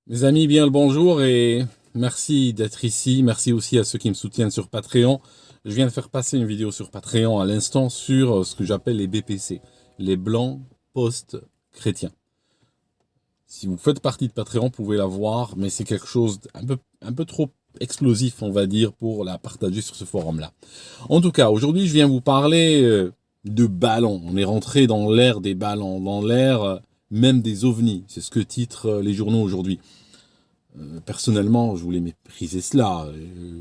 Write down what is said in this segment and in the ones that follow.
Mes amis, bien le bonjour et merci d'être ici. Merci aussi à ceux qui me soutiennent sur Patreon. Je viens de faire passer une vidéo sur Patreon à l'instant sur ce que j'appelle les BPC, les Blancs Post-Chrétiens. Si vous faites partie de Patreon, vous pouvez la voir, mais c'est quelque chose un peu trop explosif, on va dire, pour la partager sur ce forum-là. En tout cas, aujourd'hui, je viens vous parler de ballons. On est rentré dans l'ère des ballons, dans l'ère même des ovnis. C'est ce que titrent les journaux aujourd'hui. Personnellement, je voulais mépriser cela.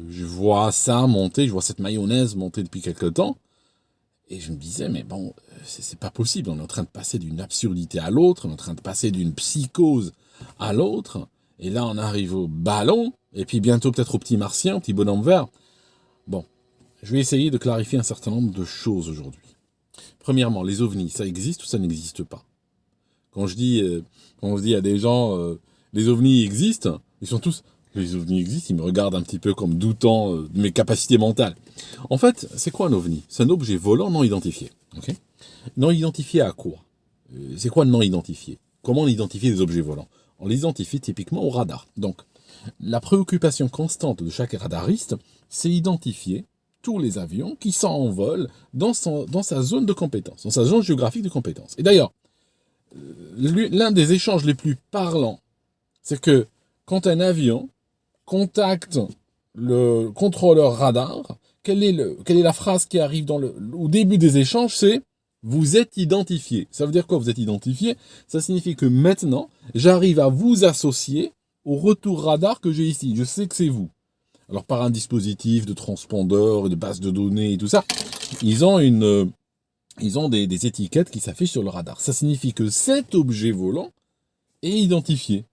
Je vois ça monter, je vois cette mayonnaise monter depuis quelque temps. Et je me disais, mais bon, c'est pas possible. On est en train de passer d'une absurdité à l'autre, on est en train de passer d'une psychose à l'autre. Et là, on arrive au ballon, et puis bientôt peut-être au petit martien, au petit bonhomme vert. Bon, je vais essayer de clarifier un certain nombre de choses aujourd'hui. Premièrement, les ovnis, ça existe ou ça n'existe pas? Quand on se dit à des gens, les ovnis existent, ils sont tous, les ovnis existent, ils me regardent un petit peu comme doutant de mes capacités mentales. En fait, c'est quoi un ovni? C'est un objet volant non identifié. Okay, non identifié à quoi? C'est quoi non identifié? Comment on identifie des objets volants? On les identifie typiquement au radar. Donc, la préoccupation constante de chaque radariste, c'est identifier tous les avions qui s'envolent dans sa zone de compétence, dans sa zone géographique de compétence. Et d'ailleurs, l'un des échanges les plus parlants, c'est que quand un avion contacte le contrôleur radar, quelle est la phrase qui arrive au début des échanges? C'est vous êtes identifié. Ça veut dire quoi, vous êtes identifié? Ça signifie que maintenant, j'arrive à vous associer au retour radar que j'ai ici. Je sais que c'est vous. Alors par un dispositif de transpondeur, de base de données et tout ça, ils ont des étiquettes qui s'affichent sur le radar. Ça signifie que cet objet volant est identifié.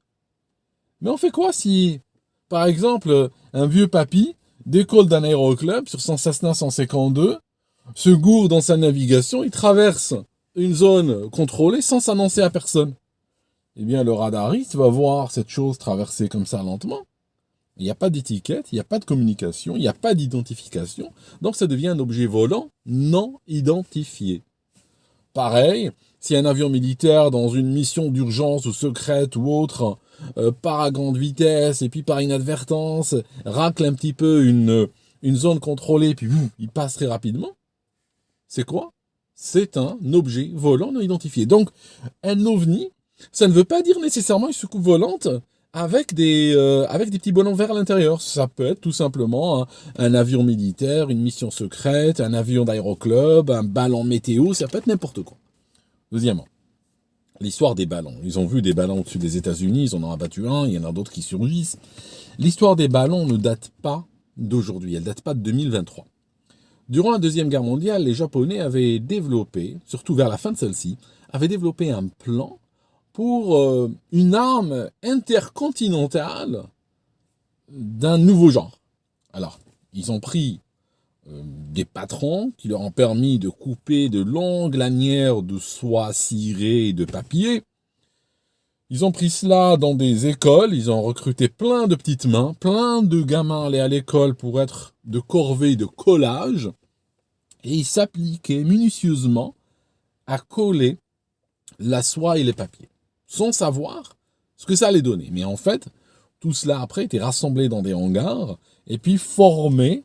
Mais on fait quoi si, par exemple, un vieux papy décolle d'un aéroclub sur son Cessna 152, se gourre dans sa navigation, il traverse une zone contrôlée sans s'annoncer à personne? Eh bien, le radariste va voir cette chose traverser comme ça lentement. Il n'y a pas d'étiquette, il n'y a pas de communication, il n'y a pas d'identification. Donc ça devient un objet volant non identifié. Pareil, si un avion militaire dans une mission d'urgence ou secrète ou autre part à grande vitesse et puis par inadvertance racle un petit peu une zone contrôlée puis il passe très rapidement, c'est quoi? C'est un objet volant non identifié. Donc un ovni, ça ne veut pas dire nécessairement une soucoupe volante avec des petits ballons verts à l'intérieur. Ça peut être tout simplement un avion militaire, une mission secrète, un avion d'aéroclub, un ballon météo, ça peut être n'importe quoi. Deuxièmement, l'histoire des ballons. Ils ont vu des ballons au-dessus des États-Unis, ils en ont abattu un, il y en a d'autres qui surgissent. L'histoire des ballons ne date pas d'aujourd'hui, elle date pas de 2023. Durant la Deuxième Guerre mondiale, les Japonais avaient développé, surtout vers la fin de celle-ci, avaient développé un plan pour une arme intercontinentale d'un nouveau genre. Alors, ils ont pris des patrons qui leur ont permis de couper de longues lanières de soie cirée et de papier. Ils ont pris cela dans des écoles, ils ont recruté plein de petites mains, plein de gamins allaient à l'école pour être de corvée de collage, et ils s'appliquaient minutieusement à coller la soie et les papiers, sans savoir ce que ça allait donner. Mais en fait, tout cela après était rassemblé dans des hangars, et puis formé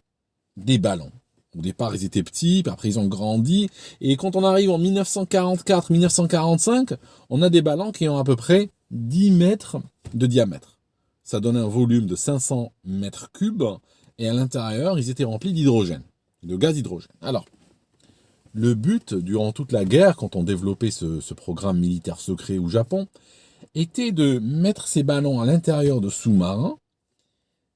des ballons. Au départ, ils étaient petits, puis après ils ont grandi, et quand on arrive en 1944-1945, on a des ballons qui ont à peu près 10 mètres de diamètre. Ça donne un volume de 500 mètres cubes, et à l'intérieur, ils étaient remplis d'hydrogène, de gaz hydrogène. Alors, le but, durant toute la guerre, quand on développait ce programme militaire secret au Japon, était de mettre ces ballons à l'intérieur de sous-marins.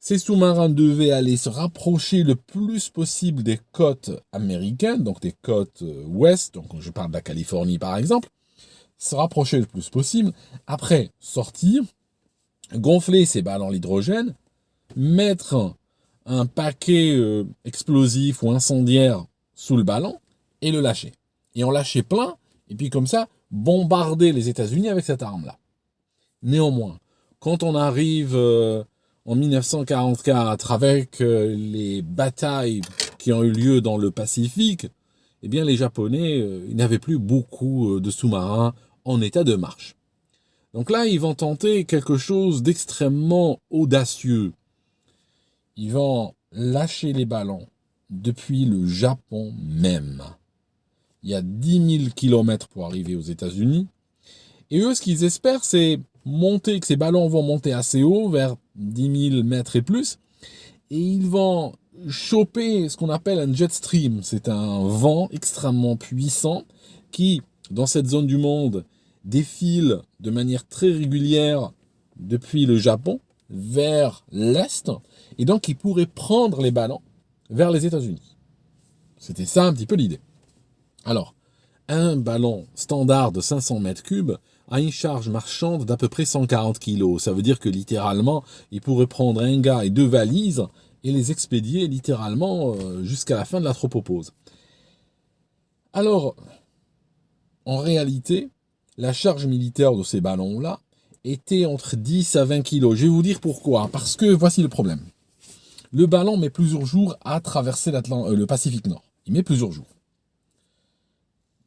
Ces sous-marins devaient aller se rapprocher le plus possible des côtes américaines, donc des côtes ouest, donc je parle de la Californie par exemple, se rapprocher le plus possible, après sortir, gonfler ces ballons à l'hydrogène, mettre un paquet explosif ou incendiaire sous le ballon et le lâcher. Et en lâcher plein, et puis comme ça, bombarder les États-Unis avec cette arme-là. Néanmoins, quand on arrive en 1944 avec les batailles qui ont eu lieu dans le Pacifique, eh bien les Japonais ils n'avaient plus beaucoup de sous-marins en état de marche. Donc là, ils vont tenter quelque chose d'extrêmement audacieux. Ils vont lâcher les ballons depuis le Japon même. Il y a 10 000 kilomètres pour arriver aux États-Unis. Et eux, ce qu'ils espèrent, c'est que ces ballons vont monter assez haut, vers 10 000 mètres et plus. Et ils vont choper ce qu'on appelle un jet stream. C'est un vent extrêmement puissant qui, dans cette zone du monde, défile de manière très régulière depuis le Japon vers l'Est. Et donc, ils pourraient prendre les ballons vers les États-Unis. C'était ça un petit peu l'idée. Alors, un ballon standard de 500 mètres cubes a une charge marchande d'à peu près 140 kg. Ça veut dire que littéralement, il pourrait prendre un gars et 2 valises et les expédier littéralement jusqu'à la fin de la tropopause. Alors, en réalité, la charge militaire de ces ballons-là était entre 10 à 20 kg. Je vais vous dire pourquoi. Parce que voici le problème. Le ballon met plusieurs jours à traverser le Pacifique Nord. Il met plusieurs jours.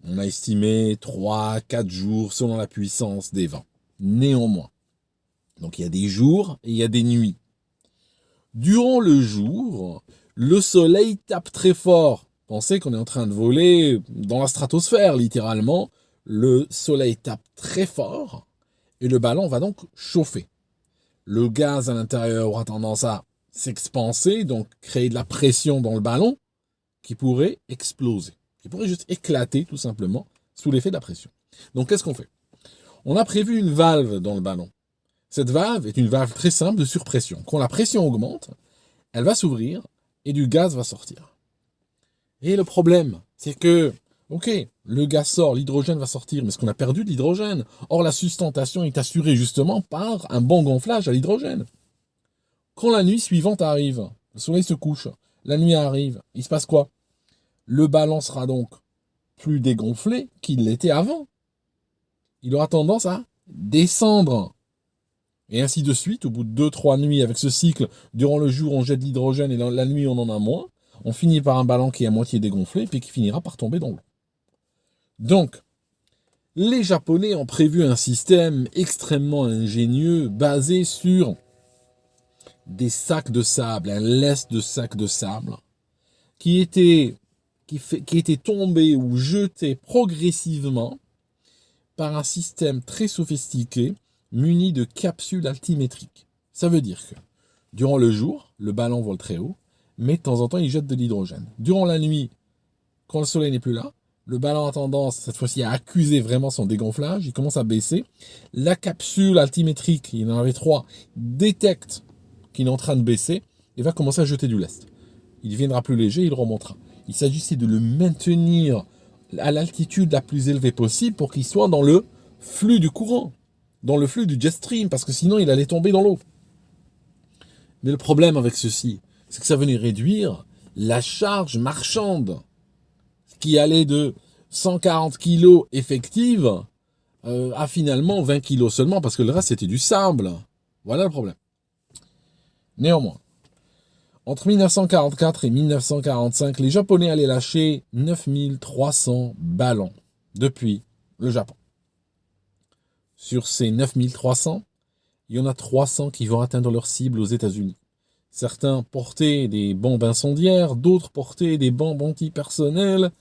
On a estimé 3-4 jours selon la puissance des vents. Néanmoins. Donc il y a des jours et il y a des nuits. Durant le jour, le soleil tape très fort. Pensez qu'on est en train de voler dans la stratosphère, littéralement. Le soleil tape très fort et le ballon va donc chauffer. Le gaz à l'intérieur aura tendance à s'expanser, donc créer de la pression dans le ballon qui pourrait exploser. Qui pourrait juste éclater tout simplement sous l'effet de la pression. Donc qu'est-ce qu'on fait? On a prévu une valve dans le ballon. Cette valve est une valve très simple de surpression. Quand la pression augmente, elle va s'ouvrir et du gaz va sortir. Et le problème, c'est que, ok, le gaz sort, l'hydrogène va sortir, mais est-ce qu'on a perdu de l'hydrogène? Or, la sustentation est assurée justement par un bon gonflage à l'hydrogène. Quand la nuit suivante arrive, le soleil se couche, la nuit arrive, il se passe quoi? Le ballon sera donc plus dégonflé qu'il l'était avant. Il aura tendance à descendre. Et ainsi de suite, au bout de 2-3 nuits avec ce cycle, durant le jour on jette de l'hydrogène et la nuit on en a moins, on finit par un ballon qui est à moitié dégonflé puis qui finira par tomber dans l'eau. Donc, les Japonais ont prévu un système extrêmement ingénieux basé sur des sacs de sable, un lest de sacs de sable qui était tombé ou jeté progressivement par un système très sophistiqué muni de capsules altimétriques. Ça veut dire que durant le jour, le ballon vole très haut, mais de temps en temps, il jette de l'hydrogène. Durant la nuit, quand le soleil n'est plus là, le ballon a tendance, cette fois-ci, à accuser vraiment son dégonflage, il commence à baisser. La capsule altimétrique, il en avait 3, détecte qu'il est en train de baisser et va commencer à jeter du lest. Il deviendra plus léger, il remontera. Il s'agissait de le maintenir à l'altitude la plus élevée possible pour qu'il soit dans le flux du courant, dans le flux du jet stream, parce que sinon il allait tomber dans l'eau. Mais le problème avec ceci, c'est que ça venait réduire la charge marchande, qui allait de 140 kg effective à finalement 20 kg seulement, parce que le reste c'était du sable. Voilà le problème. Néanmoins, entre 1944 et 1945, les Japonais allaient lâcher 9300 ballons depuis le Japon. Sur ces 9300, il y en a 300 qui vont atteindre leur cible aux États-Unis. Certains portaient des bombes incendiaires, d'autres portaient des bombes antipersonnelles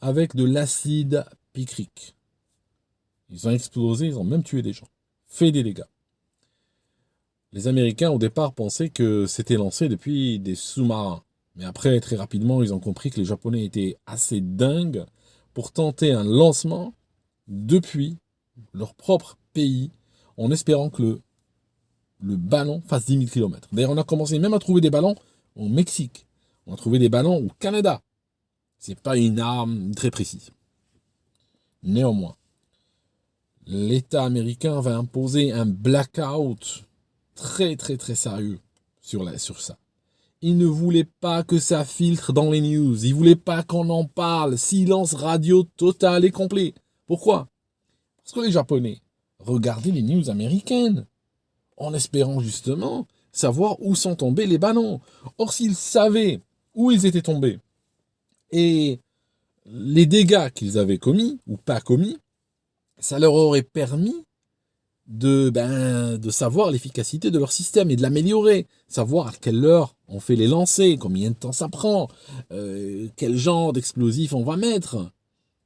avec de l'acide picrique. Ils ont explosé, ils ont même tué des gens, fait des dégâts. Les Américains, au départ, pensaient que c'était lancé depuis des sous-marins. Mais après, très rapidement, ils ont compris que les Japonais étaient assez dingues pour tenter un lancement depuis leur propre pays, en espérant que le ballon fasse 10 000 km. D'ailleurs, on a commencé même à trouver des ballons au Mexique. On a trouvé des ballons au Canada. C'est pas une arme très précise. Néanmoins, l'État américain va imposer un blackout très sérieux sur ça. Il ne voulait pas que ça filtre dans les news. Il voulait pas qu'on en parle. Silence radio total et complet. Pourquoi? Parce que les Japonais regardaient les news américaines en espérant justement savoir où sont tombés les ballons. Or, s'ils savaient où ils étaient tombés et les dégâts qu'ils avaient commis ou pas commis, ça leur aurait permis de savoir l'efficacité de leur système et de l'améliorer, savoir à quelle heure on fait les lancers, combien de temps ça prend, quel genre d'explosif on va mettre.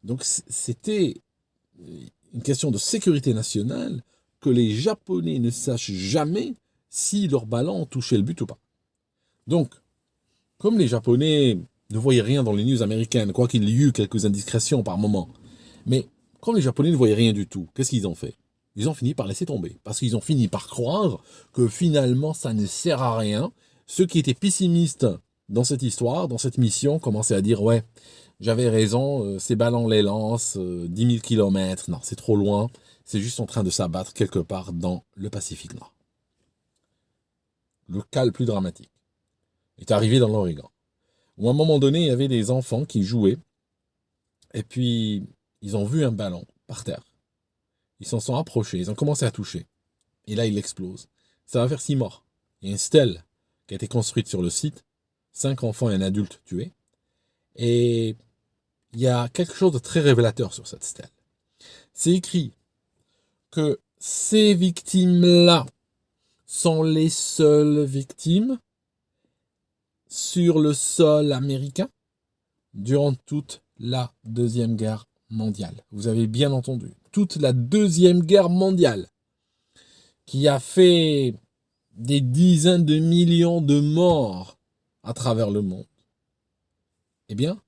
Donc c'était une question de sécurité nationale que les Japonais ne sachent jamais si leurs ballons ont touché le but ou pas. Donc, comme les Japonais ne voyaient rien dans les news américaines, quoi qu'il y ait eu quelques indiscrétions par moment, mais comme les Japonais ne voyaient rien du tout, qu'est-ce qu'ils ont fait? Ils ont fini par laisser tomber, parce qu'ils ont fini par croire que finalement ça ne sert à rien. Ceux qui étaient pessimistes dans cette histoire, dans cette mission, commençaient à dire « Ouais, j'avais raison, ces ballons les lancent 10 000 km, non, c'est trop loin, c'est juste en train de s'abattre quelque part dans le Pacifique Nord. » Le cas le plus dramatique est arrivé dans l'Oregon, où à un moment donné, il y avait des enfants qui jouaient, et puis ils ont vu un ballon par terre. Ils s'en sont approchés, ils ont commencé à toucher. Et là, il explose. Ça va faire 6 morts. Il y a une stèle qui a été construite sur le site, 5 enfants et un adulte tués. Et il y a quelque chose de très révélateur sur cette stèle. C'est écrit que ces victimes-là sont les seules victimes sur le sol américain durant toute la Deuxième Guerre mondiale. Vous avez bien entendu. Toute la Deuxième Guerre mondiale, qui a fait des dizaines de millions de morts à travers le monde, eh bien,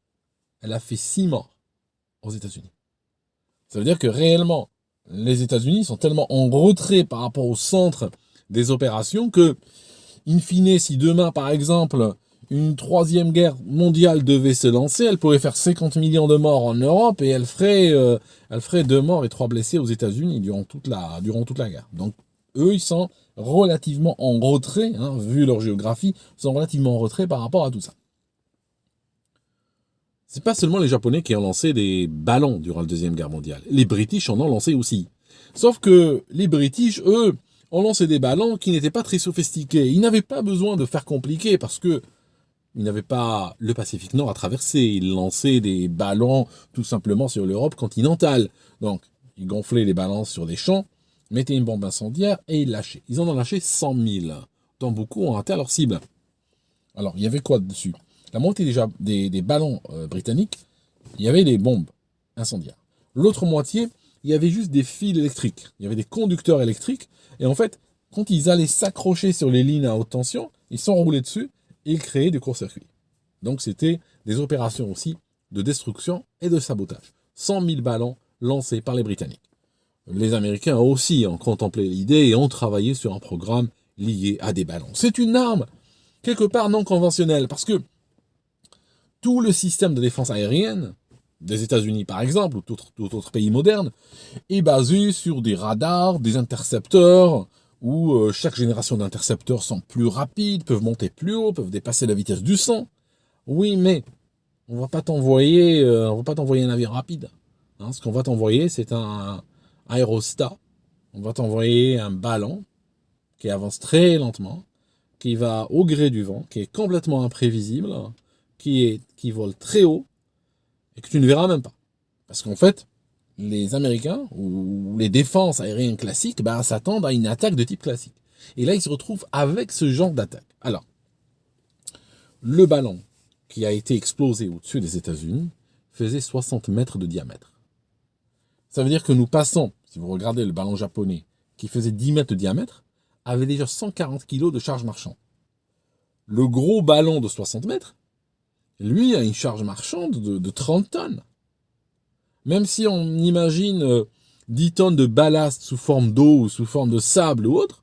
elle a fait 6 morts aux États-Unis. Ça veut dire que réellement, les États-Unis sont tellement en retrait par rapport au centre des opérations que, in fine, si demain, par exemple, une troisième guerre mondiale devait se lancer, elle pourrait faire 50 millions de morts en Europe et elle ferait 2 morts et 3 blessés aux États-Unis durant toute la guerre. Donc, eux, ils sont relativement en retrait, vu leur géographie, ils sont relativement en retrait par rapport à tout ça. C'est pas seulement les Japonais qui ont lancé des ballons durant la Deuxième Guerre mondiale. Les British en ont lancé aussi. Sauf que les British, eux, ont lancé des ballons qui n'étaient pas très sophistiqués. Ils n'avaient pas besoin de faire compliqué parce que ils n'avaient pas le Pacifique Nord à traverser. Ils lançaient des ballons tout simplement sur l'Europe continentale. Donc, ils gonflaient les ballons sur des champs, mettaient une bombe incendiaire et ils lâchaient. Ils en ont lâché 100 000, dont beaucoup ont atteint leur cible. Alors, il y avait quoi dessus? La moitié des ballons britanniques, il y avait des bombes incendiaires. L'autre moitié, il y avait juste des fils électriques. Il y avait des conducteurs électriques. Et en fait, quand ils allaient s'accrocher sur les lignes à haute tension, ils s'enroulaient dessus et ils créaient du court-circuit. Donc c'était des opérations aussi de destruction et de sabotage. 100 000 ballons lancés par les Britanniques. Les Américains aussi ont contemplé l'idée et ont travaillé sur un programme lié à des ballons. C'est une arme quelque part non conventionnelle parce que tout le système de défense aérienne des États-Unis par exemple, ou tout autre pays moderne, est basé sur des radars, des intercepteurs, où chaque génération d'intercepteurs sont plus rapides, peuvent monter plus haut, peuvent dépasser la vitesse du son. Oui, mais on va pas t'envoyer un navire rapide. Ce qu'on va t'envoyer, c'est un aérostat. On va t'envoyer un ballon qui avance très lentement, qui va au gré du vent, qui est complètement imprévisible, qui vole très haut, et que tu ne verras même pas. Parce qu'en fait, les Américains, ou les défenses aériennes classiques, s'attendent à une attaque de type classique. Et là, ils se retrouvent avec ce genre d'attaque. Alors, le ballon qui a été explosé au-dessus des États-Unis faisait 60 mètres de diamètre. Ça veut dire que nous passons, si vous regardez le ballon japonais, qui faisait 10 mètres de diamètre, avait déjà 140 kg de charge marchande. Le gros ballon de 60 mètres, lui, a une charge marchande de 30 tonnes. Même si on imagine 10 tonnes de ballast sous forme d'eau ou sous forme de sable ou autre,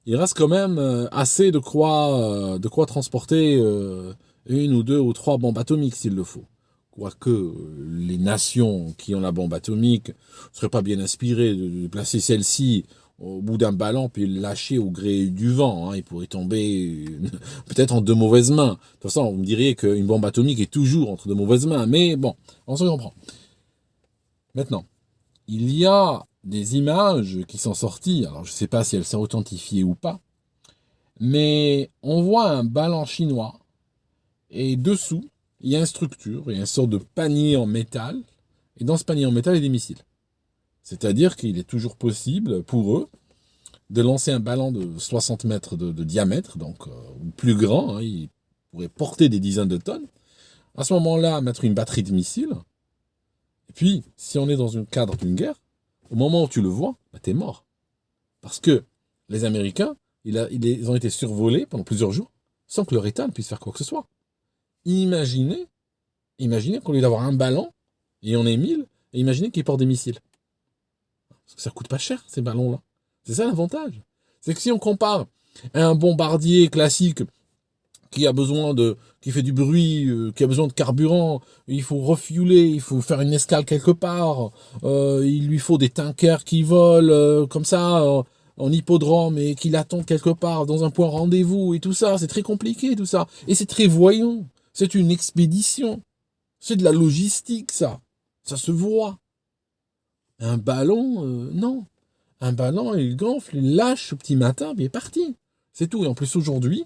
il reste quand même assez de quoi transporter 1 ou 2 ou 3 bombes atomiques s'il le faut. Quoique les nations qui ont la bombe atomique ne seraient pas bien inspirées de placer celle-ci au bout d'un ballon puis le lâcher au gré du vent. Il pourrait tomber peut-être en de mauvaises mains. De toute façon, vous me diriez qu'une bombe atomique est toujours entre de mauvaises mains, mais bon, on se comprend. Maintenant, il y a des images qui sont sorties, alors je ne sais pas si elles sont authentifiées ou pas, mais on voit un ballon chinois, et dessous, il y a une structure, il y a une sorte de panier en métal, et dans ce panier en métal, il y a des missiles. C'est-à-dire qu'il est toujours possible pour eux de lancer un ballon de 60 mètres de diamètre, donc ou plus grand, hein, il pourrait porter des dizaines de tonnes. À ce moment-là, mettre une batterie de missiles. Et puis, si on est dans un cadre d'une guerre, au moment où tu le vois, bah, t'es mort. Parce que les Américains, ils ont été survolés pendant plusieurs jours sans que leur État ne puisse faire quoi que ce soit. Imaginez, imaginez qu'au lieu d'avoir un ballon, et on est 1000, et imaginez qu'ils portent des missiles. Parce que ça coûte pas cher, ces ballons-là. C'est ça l'avantage. C'est que si on compare à un bombardier classique qui fait du bruit, qui a besoin de carburant, il faut refueler, il faut faire une escale quelque part, il lui faut des tankers qui volent comme ça en hippodrome et qui l'attendent quelque part dans un point rendez-vous et tout ça, c'est très compliqué tout ça. Et c'est très voyant, c'est une expédition, c'est de la logistique ça se voit. Un ballon, non. Un ballon, il gonfle, il lâche au petit matin, puis il est parti. C'est tout. Et en plus aujourd'hui,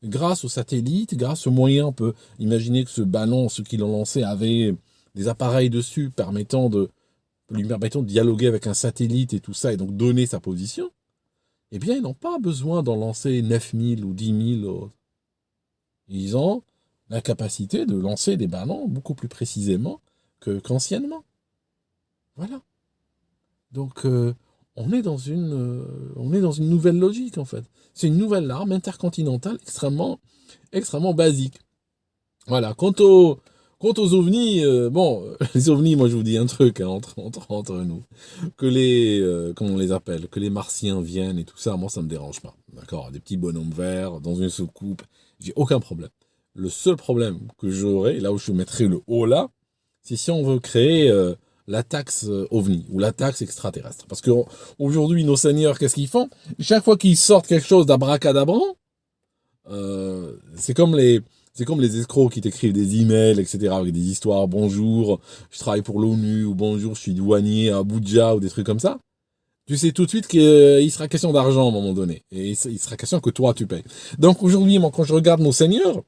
grâce aux satellites, grâce aux moyens, on peut imaginer que ce ballon, ceux qui l'ont lancé, avaient des appareils dessus lui permettant de dialoguer avec un satellite et tout ça, et donc donner sa position. Eh bien, ils n'ont pas besoin d'en lancer 9000 ou 10 000. Ils ont la capacité de lancer des ballons beaucoup plus précisément qu'anciennement. Voilà. Donc, on est dans une nouvelle logique, en fait. C'est une nouvelle arme intercontinentale extrêmement basique. Voilà. Quant aux ovnis, les ovnis, moi je vous dis un truc, hein, entre nous. Comment on les appelle, que les martiens viennent et tout ça, moi ça me dérange pas. D'accord? Des petits bonhommes verts dans une soucoupe, j'ai aucun problème. Le seul problème que j'aurais, là où je mettrais le haut là, c'est si on veut créer la taxe ovni ou la taxe extraterrestre. Parce qu'aujourd'hui, nos seigneurs, qu'est-ce qu'ils font? Chaque fois qu'ils sortent quelque chose d'abracadabrant, c'est comme les escrocs qui t'écrivent des emails, etc., avec des histoires, bonjour, je travaille pour l'ONU, ou bonjour, je suis douanier à Abuja, ou des trucs comme ça. Tu sais tout de suite qu'il sera question d'argent à un moment donné. Et il sera question que toi, tu payes. Donc aujourd'hui, moi, quand je regarde nos seigneurs,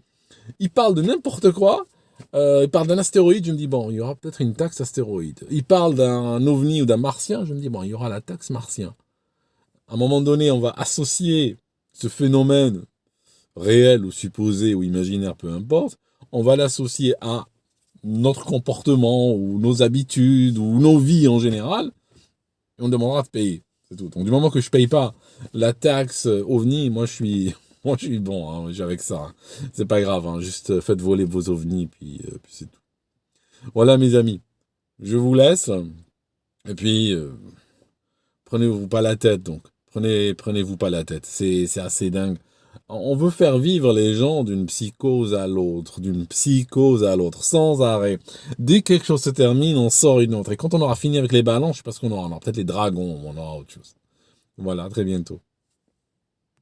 ils parlent de n'importe quoi. Ils parlent d'un astéroïde, je me dis, bon, il y aura peut-être une taxe astéroïde. Ils parlent d'un ovni ou d'un martien, je me dis, bon, il y aura la taxe martien. À un moment donné, on va associer ce phénomène réel ou supposé ou imaginaire, peu importe, on va l'associer à notre comportement ou nos habitudes ou nos vies en général, et on demandera de payer. C'est tout. Donc du moment que je paye pas la taxe OVNI, moi je suis bon, hein, j'ai avec ça. Hein. C'est pas grave, hein, juste faites voler vos ovnis, puis c'est tout. Voilà mes amis, je vous laisse, et puis prenez-vous pas la tête donc. Prenez-vous pas la tête, c'est assez dingue. On veut faire vivre les gens d'une psychose à l'autre, sans arrêt. Dès que quelque chose se termine, on sort une autre. Et quand on aura fini avec les ballons, je sais pas ce qu'on aura. On aura peut-être les dragons, on aura autre chose. Voilà, à très bientôt.